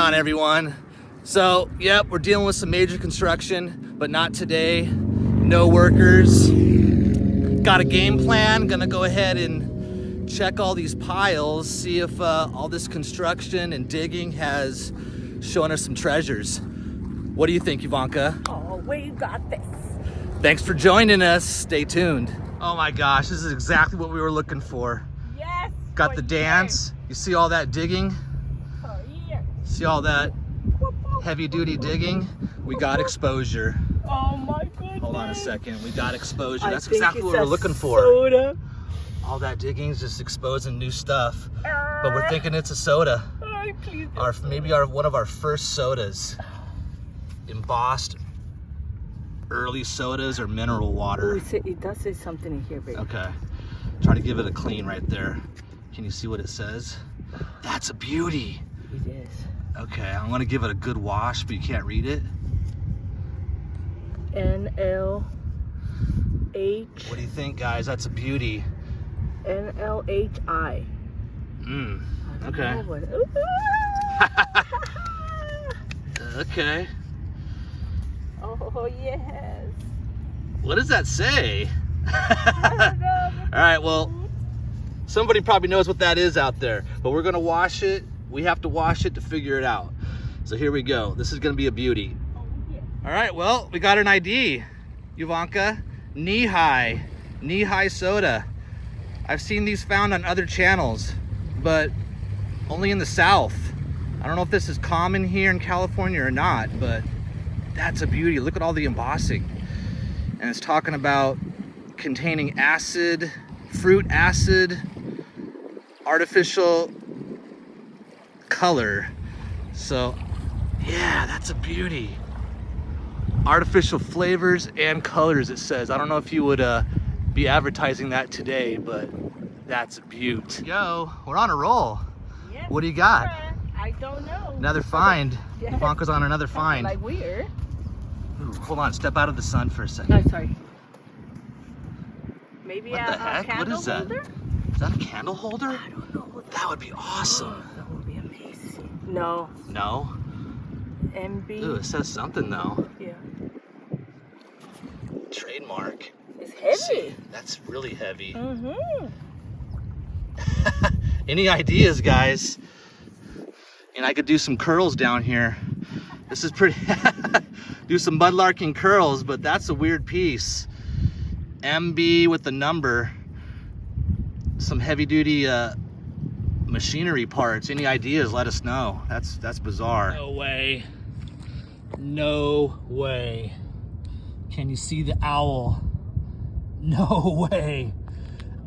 on, everyone? So, yep, we're dealing with some major construction, but not today. No workers. Got a game plan. Gonna go ahead and check all these piles, see if all this construction and digging has shown us some treasures. What do you think, Ivanka? Oh, we got this. Thanks for joining us. Stay tuned. Oh my gosh, this is exactly what we were looking for. Yes. Got the dance. You see all that digging? For years. See all that heavy duty digging? We got exposure. Oh my goodness. Hold on a second. We got exposure. I That's think exactly it's what we're a looking for. Soda. All that digging is just exposing new stuff. But we're thinking it's a soda. Oh, please. Maybe one of our first sodas. Embossed early sodas or mineral water. Oh, it does say something in here, baby. Okay. Try to give it a clean right there. Can you see what it says? That's a beauty. It is. Okay, I'm gonna give it a good wash, but you can't read it. NLH. What do you think, guys? That's a beauty. NLHI. Okay. Okay. Oh, yes. What does that say? All right, well, somebody probably knows what that is out there, but we're gonna wash it. We have to wash it to figure it out. So here we go. This is gonna be a beauty. Oh, yes. All right, well, we got an ID, Ivanka. Knee-high soda. I've seen these found on other channels, but only in the South. I don't know if this is common here in California or not, but that's a beauty. Look at all the embossing. And it's talking about containing acid, fruit acid, artificial color. So yeah, that's a beauty. Artificial flavors and colors, it says. I don't know if you would be advertising that today, but that's a beaut. Yo, we're on a roll. Yes, What do you got? I don't know. Another find. Yes. Ivanka's on another find. Like weird. Ooh, hold on, step out of the sun for a second. No, sorry. Maybe What the heck? candle What is that? holder? Is that a candle holder? I don't know. That would be awesome. That would be amazing. No. No? MB. Ooh, it says something though. Yeah. Trademark. It's heavy. See, that's really heavy. Mm-hmm. Any ideas, guys? And I could do some curls down here. This is pretty, do some mudlarking curls, but that's a weird piece. MB with the number. Some heavy duty machinery parts. Any ideas, let us know. That's bizarre. No way. No way. Can you see the owl? No way.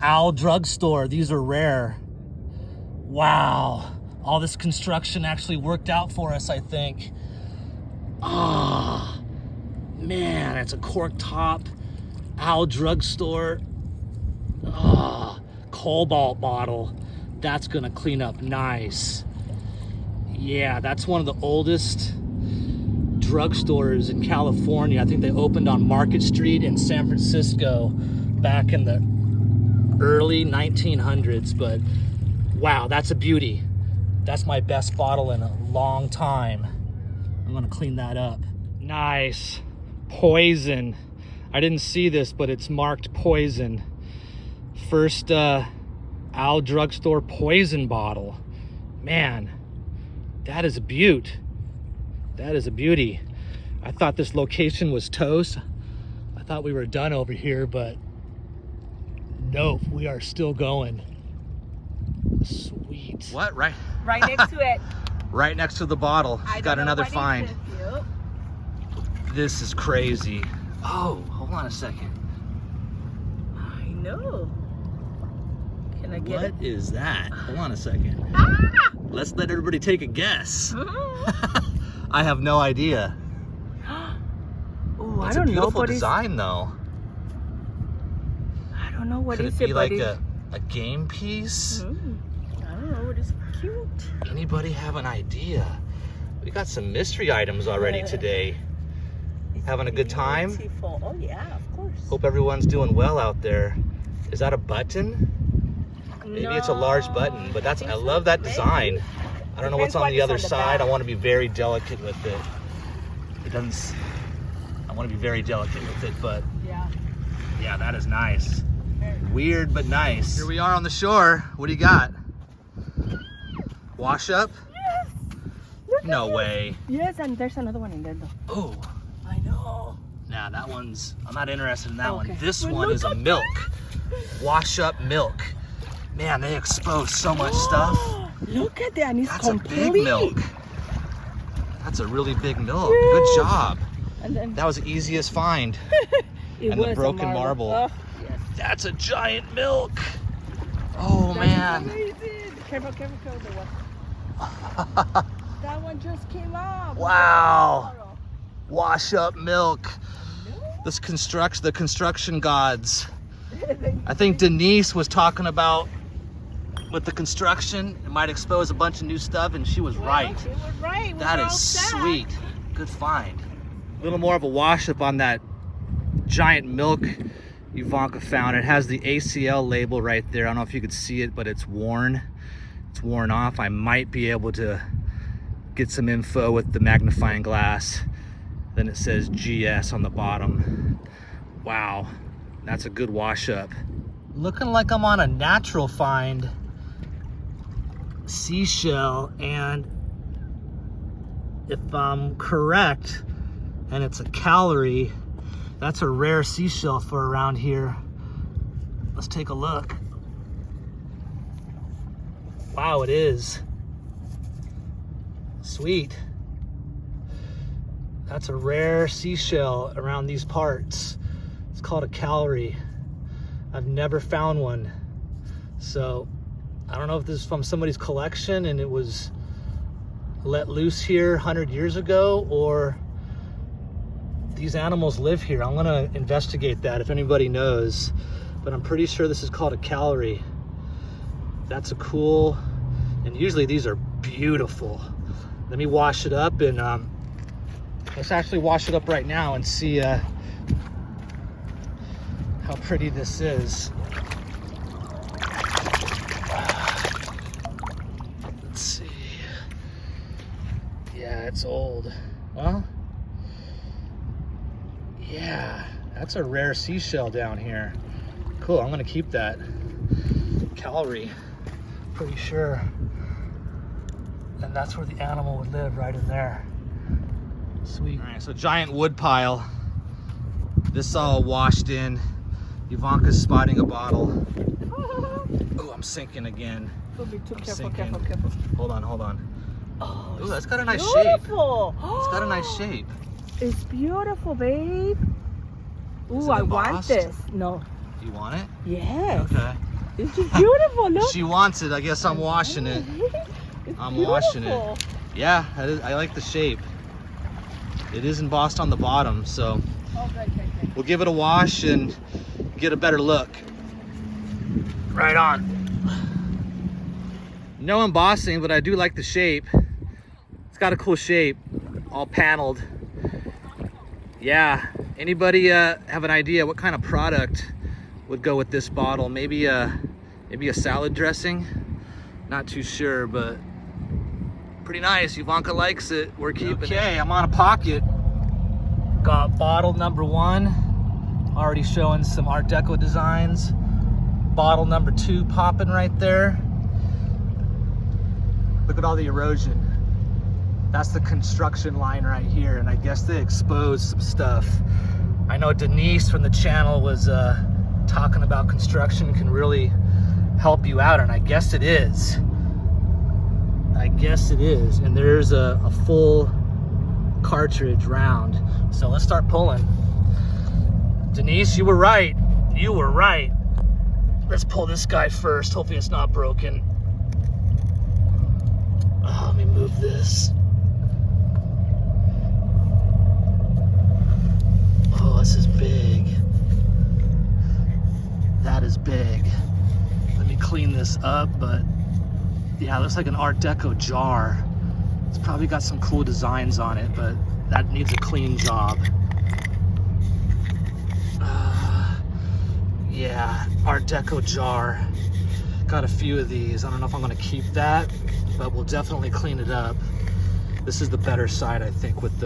Owl drugstore. These are rare. Wow. All this construction actually worked out for us, I think. Ah, man, it's a cork top. Owl drugstore. Ah, cobalt bottle. That's gonna clean up nice. Yeah, that's one of the oldest drugstores in California. I think they opened on Market Street in San Francisco back in the early 1900s, but wow, that's a beauty. That's my best bottle in a long time. I'm gonna clean that up. Nice. Poison. I didn't see this, but it's marked poison. First Owl drugstore poison bottle. Man, that is a beaut. That is a beauty. I thought this location was toast. I thought we were done over here, but nope, we are still going. Sweet. What? Right next to it. Right next to the bottle. Got another find. Yep. This is crazy. Oh, hold on a second. I know. Can I get it? What is that? Hold on a second. Ah! Let's let everybody take a guess. I have no idea. Oh, I It's don't a beautiful know. design, though. I don't know what Could is it be like but a game piece? I don't know. It is cute. Anybody have an idea? We got some mystery items already today. Having a good time? Beautiful. Oh yeah, of course. Hope everyone's doing well out there. Is that a button? Maybe it's a large button, but I love that design. I don't know what's on the other side. I want to be very delicate with it. It doesn't, I want to be very delicate with it, but yeah, that is nice. Weird, but nice. Here we are on the shore. What do you got? Wash up? Yes. Look No at way. this. Yes, and there's another one in there though. Oh. I know. Nah, that one's, I'm not interested in that Okay. one. This Well, one look is a at milk. Wash up milk. Man, they expose so much stuff. Look at that, and it's That's a complete. big milk. That's a really big milk. Good job. And then That was the easiest find. it and the was a broken marble. Oh, yes. That's a giant milk. Oh, That's man. amazing. Careful, careful, careful. That one just came up. Wow. Wash up milk. The construction gods. I think Denise was talking about with the construction, it might expose a bunch of new stuff, and she was right. She was right. We That were all is set. sweet. Good find. A little more of a wash up on that giant milk Ivanka found. It has the ACL label right there. I don't know if you could see it, but it's worn. It's worn off. I might be able to get some info with the magnifying glass. Then it says GS on the bottom. Wow, that's a good wash up. Looking like I'm on a natural find seashell, and if I'm correct, and it's a calorie, that's a rare seashell for around here. Let's take a look. Wow, it is. Sweet. That's a rare seashell around these parts. It's called a calorie. I've never found one. So I don't know if this is from somebody's collection and it was let loose here 100 years ago, or these animals live here. I'm gonna investigate that if anybody knows, but I'm pretty sure this is called a calorie. That's a cool, and usually these are beautiful. Let me wash it up, and let's actually wash it up right now and see how pretty this is. Let's see. Yeah, it's old. Well, yeah, that's a rare seashell down here. Cool, I'm gonna keep that. Calorie, pretty sure. And that's where the animal would live, right in there. Sweet. All right, so giant wood pile. This all washed in. Ivanka's spotting a bottle. Oh, I'm sinking again. Don't be too careful, sinking. careful. Hold on. Oh, Ooh, that's got a nice shape. beautiful. It's got a nice shape. It's beautiful, babe. Is Ooh, it I want embossed? this. No. Do you want it? Yes. Okay. It's just beautiful. Look. She wants it. I guess I'm washing it. It's I'm washing beautiful. it. Yeah, I like the shape. It is embossed on the bottom, so Oh, good. we'll give it a wash and get a better look. Right on. No embossing, but I do like the shape. It's got a cool shape, all paneled. Yeah, anybody have an idea what kind of product would go with this bottle? Maybe a salad dressing? Not too sure, but pretty nice. Ivanka likes it. We're keeping it. Okay, I'm on a pocket. Got bottle number 1, already showing some Art Deco designs. Bottle number 2 popping right there. Look at all the erosion. That's the construction line right here, and I guess they exposed some stuff. I know Denise from the channel was talking about construction can really help you out, and I guess it is. And there's a full cartridge round. So let's start pulling. Denise, you were right. Let's pull this guy first. Hopefully it's not broken. Oh, let me move this. Oh, this is big. That is big. Let me clean this up, but yeah, it looks like an Art Deco jar. It's probably got some cool designs on it, but that needs a clean job. Yeah, Art Deco jar. Got a few of these. I don't know if I'm gonna keep that, but we'll definitely clean it up. This is the better side, I think, with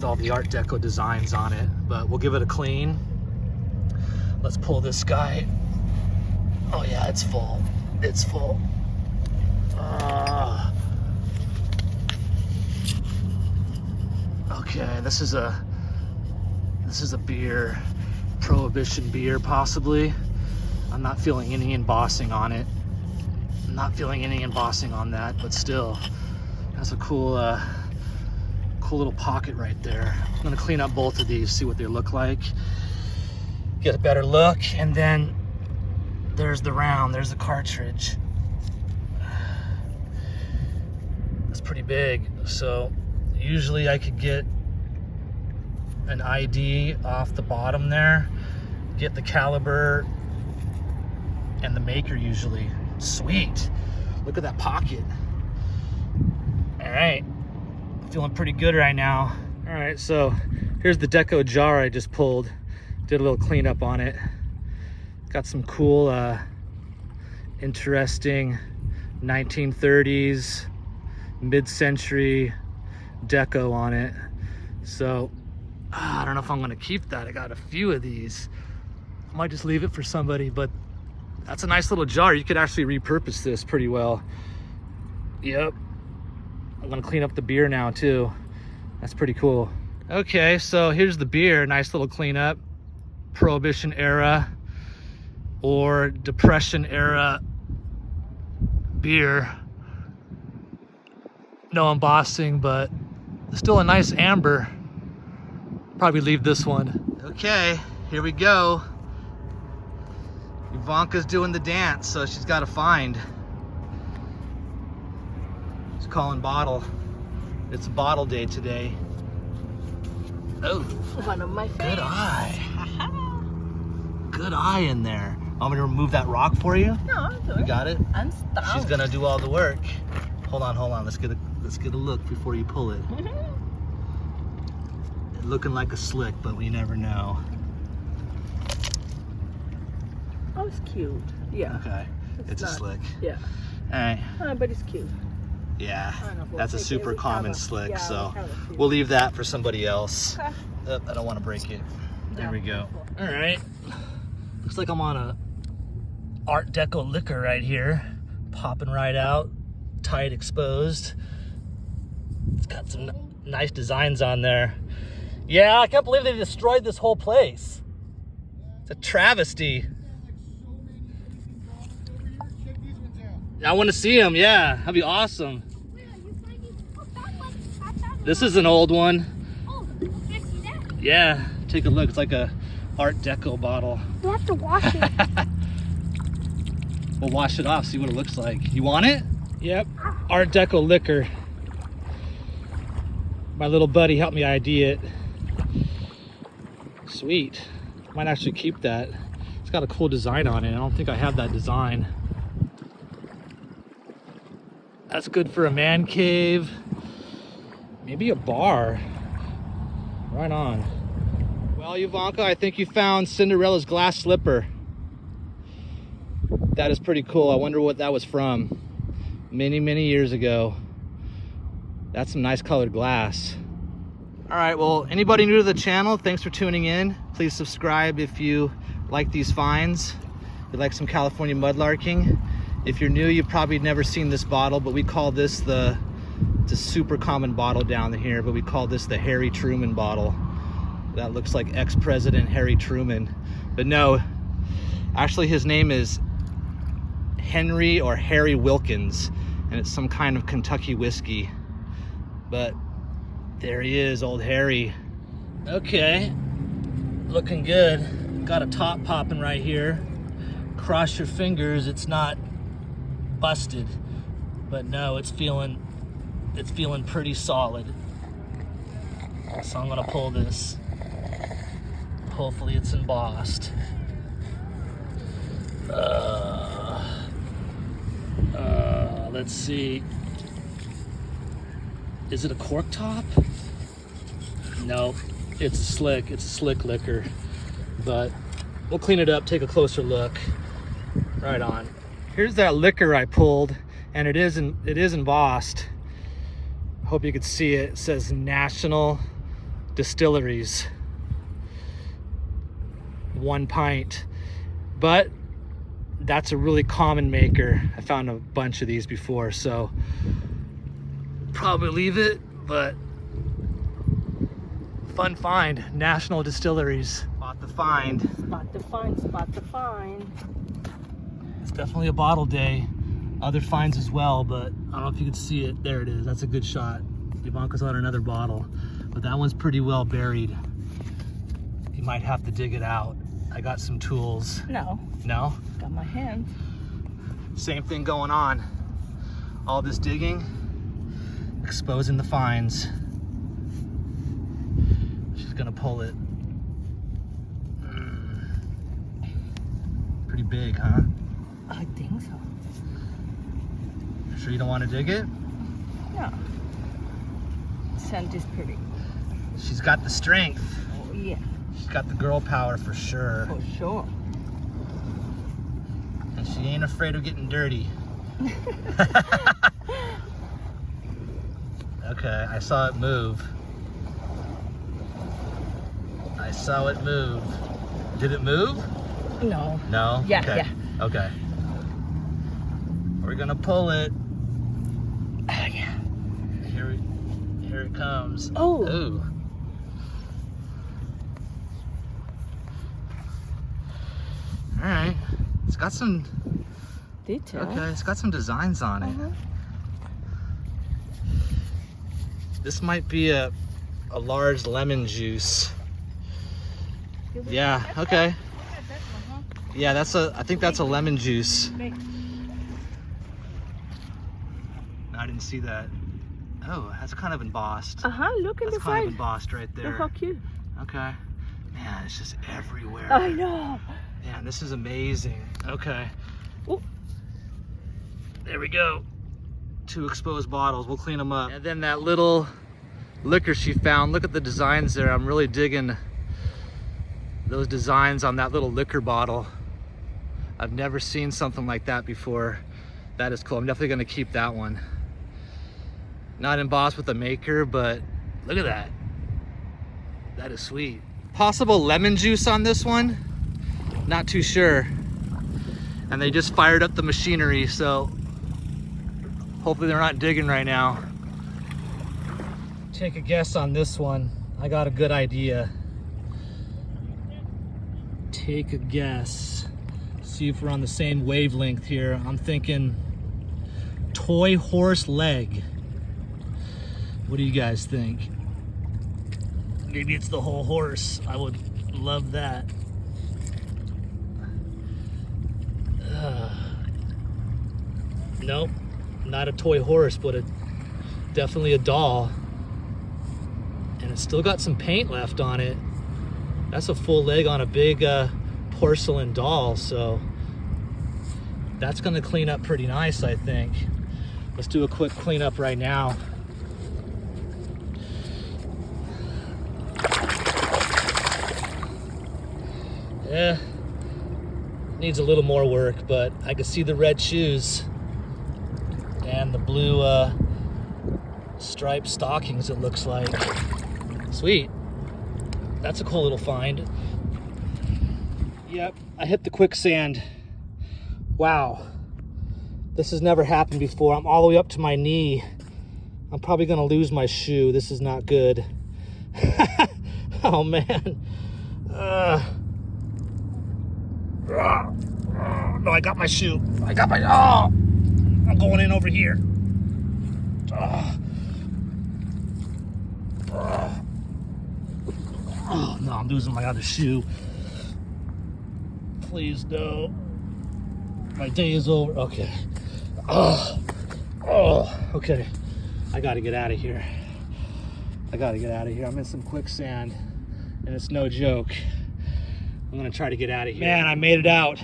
all the Art Deco designs on it, but we'll give it a clean. Let's pull this guy. Oh yeah, it's full. It's full. Okay, this is a beer, Prohibition beer possibly. I'm not feeling any embossing on it. I'm not feeling any embossing on that, but still, that's a cool little pocket right there. I'm gonna clean up both of these, see what they look like, get a better look, and then there's the round, there's the cartridge. It's pretty big, so usually I could get an ID off the bottom there, get the caliber and the maker usually. Sweet, look at that pocket. All right, feeling pretty good right now. All right, so here's the Deco jar I just pulled. Did a little cleanup on it. Got some cool, interesting 1930s, mid-century deco on it. So I don't know if I'm gonna keep that. I got a few of these. I might just leave it for somebody, but that's a nice little jar. You could actually repurpose this pretty well. Yep. I'm gonna clean up the beer now too. That's pretty cool. Okay, so here's the beer. Nice little cleanup. Prohibition era or Depression era beer. No embossing, but still a nice amber. Probably leave this one. Okay, here we go. Ivanka's doing the dance, so she's got to find. She's calling bottle. It's a bottle day today. Oh, One of my favorites. good eye. Good eye in there. Want me to remove that rock for you? No, I'll do it. You got it? I'm stuck. She's gonna do all the work. Hold on. Let's get a look before you pull it. Looking like a slick, but we never know. Oh, it's cute. Yeah. Okay, it's a not- slick. Yeah. All right. But it's cute. Yeah, I don't know if we'll that's a take it. super We common kinda- slick, yeah, so we kinda cute. we'll leave that for somebody else. Okay. I don't want to break it. There Yeah, we go. cool. All right. Looks like I'm on a Art Deco liquor right here. Popping right out, tight exposed. It's got some nice designs on there. Yeah, I can't believe they destroyed this whole place. It's a travesty. I want to see them, yeah. That'd be awesome. This is an old one. Yeah, take a look. It's like a Art Deco bottle. You have to wash it. We'll wash it off, see what it looks like. You want it? Yep. Art Deco liquor. My little buddy helped me ID it. Sweet. Might actually keep that. It's got a cool design on it. I don't think I have that design. That's good for a man cave. Maybe a bar. Right on. Well, Ivanka, I think you found Cinderella's glass slipper. That is pretty cool. I wonder what that was from. Many, many years ago. That's some nice colored glass. All right, well, anybody new to the channel, thanks for tuning in. Please subscribe if you like these finds. If you like some California mudlarking. If you're new, you've probably never seen this bottle, but we call this it's a super common bottle down here, but we call this the Harry Truman bottle. That looks like ex-President Harry Truman. But no, actually his name is Henry or Harry Wilkins, and it's some kind of Kentucky whiskey. But there he is, old Harry. Okay, looking good. Got a top popping right here. Cross your fingers, it's not busted, but no, it's feeling pretty solid. So I'm gonna pull this. Hopefully it's embossed. Let's see. Is it a cork top? No, it's a slick liquor, but we'll clean it up, take a closer look. Right on. Here's that liquor I pulled, and it is embossed. Hope you could see it. It says National Distilleries, 1 pint. But that's a really common maker. I found a bunch of these before, so probably leave it, but fun find. National Distilleries. Spot the find. Spot the find, spot the find. It's definitely a bottle day. Other finds as well, but I don't know if you can see it. There it is. That's a good shot. Ivanka's on another bottle, but that one's pretty well buried. You might have to dig it out. I got some tools. No. No? Got my hands. Same thing going on. All this digging, exposing the finds. She's gonna pull it. Pretty big, huh? I think so. Sure you don't want to dig it? No. Scent is pretty. She's got the strength. Oh, yeah. She's got the girl power for sure. For sure. And she ain't afraid of getting dirty. Okay, I saw it move. I saw it move. Did it move? No. No? Yeah, okay. yeah. Okay. We're gonna pull it. Oh, yeah. Here it comes. Oh. Ooh. All right. It's got some Detail. Okay, it's got some designs on it. This might be a large lemon juice. Yeah, okay. Yeah, I think that's a lemon juice. I didn't see that. Oh, that's kind of embossed. Look in That's the kind of side. embossed right there. Look how cute. Okay. Man, it's just everywhere. I know. Man, this is amazing. Okay. Ooh. There we go. 2 exposed bottles. We'll clean them up. And then that little liquor she found. Look at the designs there. I'm really digging those designs on that little liquor bottle. I've never seen something like that before. That is cool. I'm definitely going to keep that one. Not embossed with a maker, but look at that. That is sweet. Possible lemon juice on this one? Not too sure. And they just fired up the machinery, so hopefully they're not digging right now. Take a guess on this one. I got a good idea. Take a guess. See if we're on the same wavelength here. I'm thinking toy horse leg. What do you guys think? Maybe it's the whole horse. I would love that. Nope, not a toy horse, but definitely a doll. And it's still got some paint left on it. That's a full leg on a big porcelain doll, so that's gonna clean up pretty nice, I think. Let's do a quick cleanup right now. Yeah, needs a little more work, but I can see the red shoes and the blue striped stockings, it looks like. Sweet. That's a cool little find. Yep, I hit the quicksand. Wow. This has never happened before. I'm all the way up to my knee. I'm probably gonna lose my shoe. This is not good. Oh man. No, I got my shoe. I'm going in over here. Oh no, I'm losing my other shoe. Please no. My day is over. Okay. Okay. I gotta get out of here. I'm in some quicksand, and it's no joke. I'm gonna try to get out of here. Man, I made it out.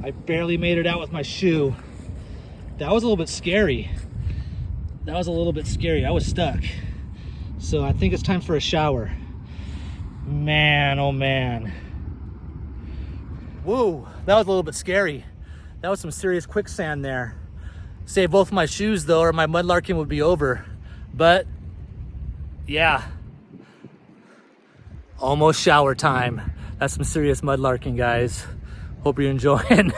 I barely made it out with my shoe. That was a little bit scary. I was stuck. So I think it's time for a shower. Man, oh man. Whoa, that was a little bit scary. That was some serious quicksand there. Save both my shoes though, or my mudlarking would be over. But yeah, almost shower time. That's some serious mudlarking, guys. Hope you're enjoying.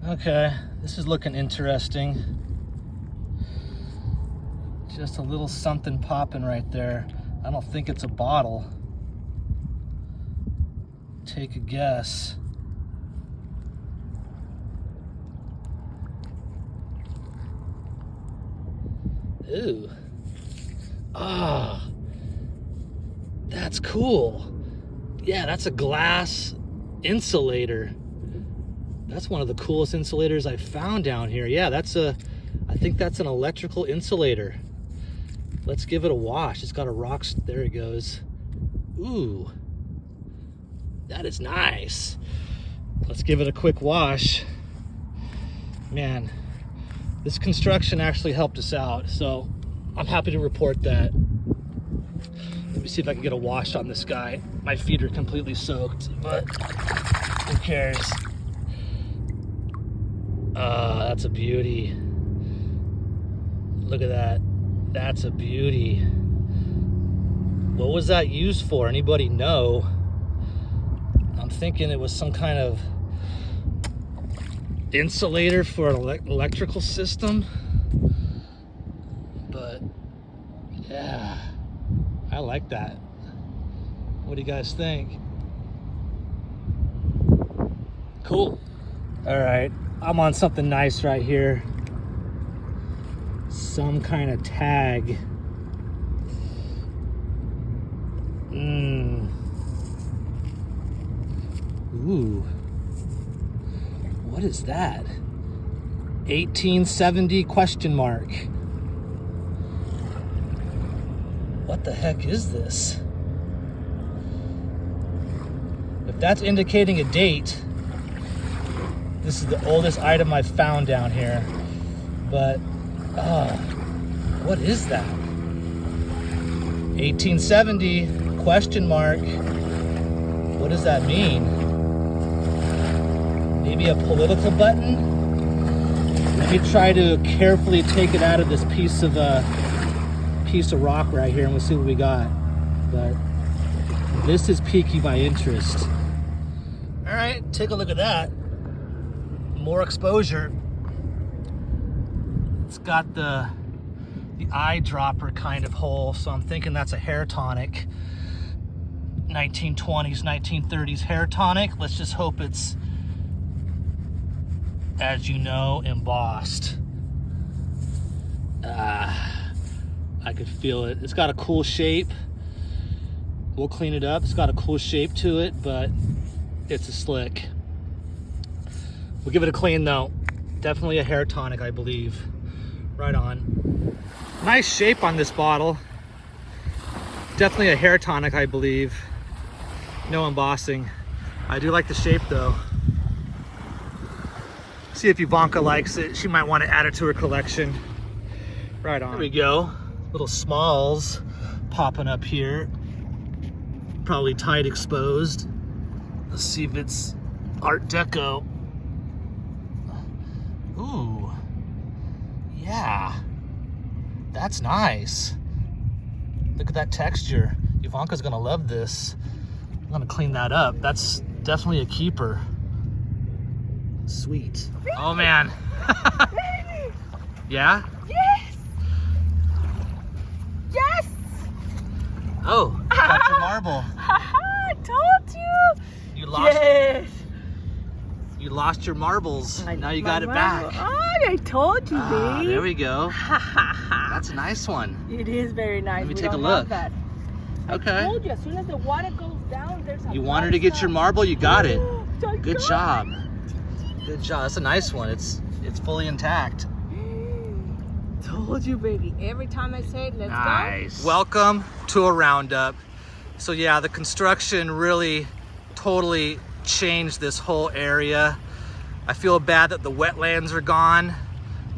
Okay, this is looking interesting. Just a little something popping right there. I don't think it's a bottle. Take a guess. Ooh. Ah. That's cool. Yeah, that's a glass insulator. That's one of the coolest insulators I found down here. Yeah, I think that's an electrical insulator. Let's give it a wash. It's got a rock, there it goes. Ooh, that is nice. Let's give it a quick wash. Man, this construction actually helped us out, so I'm happy to report that. Let me see if I can get a wash on this guy. My feet are completely soaked, but who cares? That's a beauty. Look at that. That's a beauty. What was that used for? Anybody know? I'm thinking it was some kind of insulator for an electrical system. But yeah, I like that. What do you guys think? Cool. All right, I'm on something nice right here. Some kind of tag. Ooh. What is that? 1870 question mark. What the heck is this? If that's indicating a date, this is the oldest item I've found down here. But, what is that? 1870 question mark. What does that mean? Maybe a political button? Let me try to carefully take it out of this piece of rock right here and we'll see what we got. But this is piquing my interest. All right, take a look at that. More exposure. It's got the eyedropper kind of hole, so I'm thinking that's a hair tonic. 1920s, 1930s hair tonic. Let's just hope it's, as you know, embossed. I could feel it. It's got a cool shape. We'll clean it up. It's got a cool shape to it, but it's a slick. We'll give it a clean though. Definitely a hair tonic, I believe. Right on. Nice shape on this bottle. Definitely a hair tonic, I believe. No embossing. I do like the shape though. See if Ivanka likes it. She might want to add it to her collection. Right on. There we go. Little smalls popping up here. Probably tight exposed. Let's see if it's Art Deco. Ooh. Yeah. That's nice. Look at that texture. Ivanka's gonna love this. I'm gonna clean that up. That's definitely a keeper. Sweet. Oh man. Yeah? Yes! Yes! Oh, got your marble. I told you! You lost. Yes! You lost your marbles. Now you got it marble. back. Oh, I told you, babe. There we go. That's a nice one. It is very nice. Let me We take a don't look. have that. Okay. I told you, as soon as the water goes down, there's a You wanted to get your marble, you got it. I Good got job. Good job. That's a nice one. It's fully intact. Told you, baby. Every time I say it, let's Nice. Welcome to a roundup. So yeah, the construction really totally changed this whole area. I feel bad that the wetlands are gone,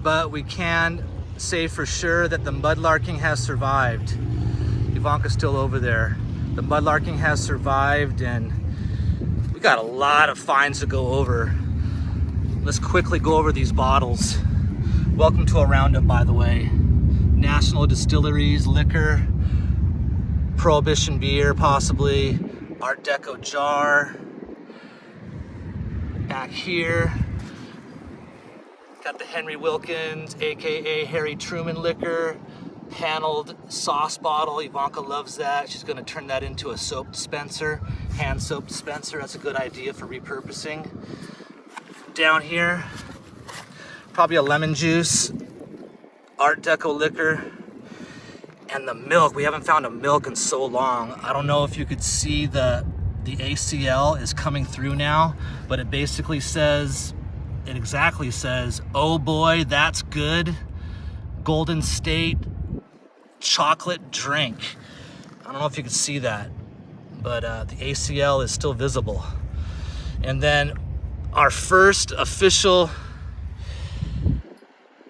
but we can say for sure that the mudlarking has survived. Ivanka's still over there. The mudlarking has survived, and we got a lot of finds to go over. Let's quickly go over these bottles. Welcome to a roundup, by the way. National Distilleries liquor, Prohibition beer, possibly. Art Deco jar. Back here, got the Henry Wilkins, aka Harry Truman liquor, paneled sauce bottle. Ivanka loves that. She's gonna turn that into a soap dispenser, hand soap dispenser. That's a good idea for repurposing. Down here, probably a lemon juice, Art Deco liquor, and the milk. We haven't found a milk in so long. I don't know if you could see the ACL is coming through now, but it basically says, it exactly says, oh boy, that's good. Golden State chocolate drink. I don't know if you can see that, but the ACL is still visible. And then our first official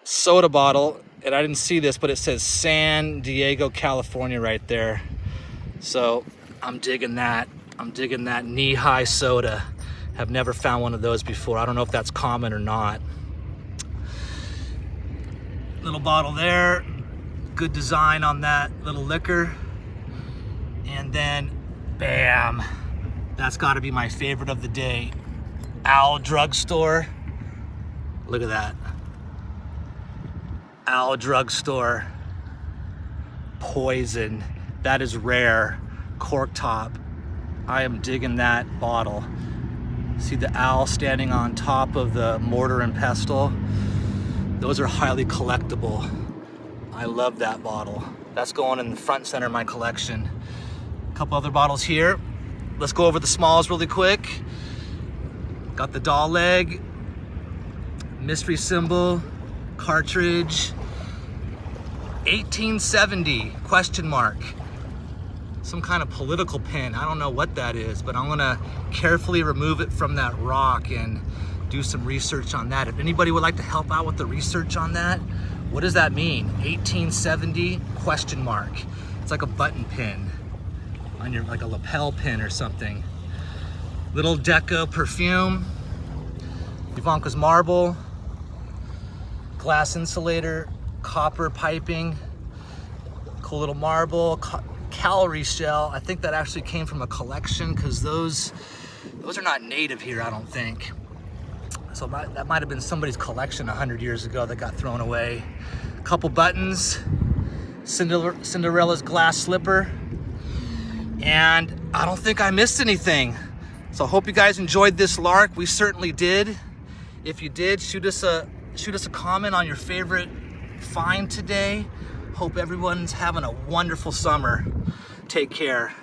soda bottle, and I didn't see this, but it says San Diego, California right there. So I'm digging that. I'm digging that knee-high soda. Have never found one of those before. I don't know if that's common or not. Little bottle there. Good design on that little liquor. And then, bam. That's gotta be my favorite of the day. Owl Drugstore. Look at that. Owl Drugstore. Poison. That is rare. Cork top. I am digging that bottle. See the owl standing on top of the mortar and pestle? Those are highly collectible. I love that bottle. That's going in the front center of my collection. A couple other bottles here. Let's go over the smalls really quick. Got the doll leg, mystery symbol, cartridge, 1870, question mark. Some kind of political pin. I don't know what that is, but I'm gonna carefully remove it from that rock and do some research on that. If anybody would like to help out with the research on that, what does that mean? 1870, question mark. It's like a button pin on your, like a lapel pin or something. Little Deco perfume, Ivanka's marble, glass insulator, copper piping, cool little marble, calorie shell. I think that actually came from a collection because those are not native here, I don't think. So that might have been somebody's collection 100 years ago that got thrown away. A couple buttons, Cinderella's glass slipper, and I don't think I missed anything. So I hope you guys enjoyed this lark. We certainly did. If you did, shoot us a comment on your favorite find today. Hope everyone's having a wonderful summer. Take care.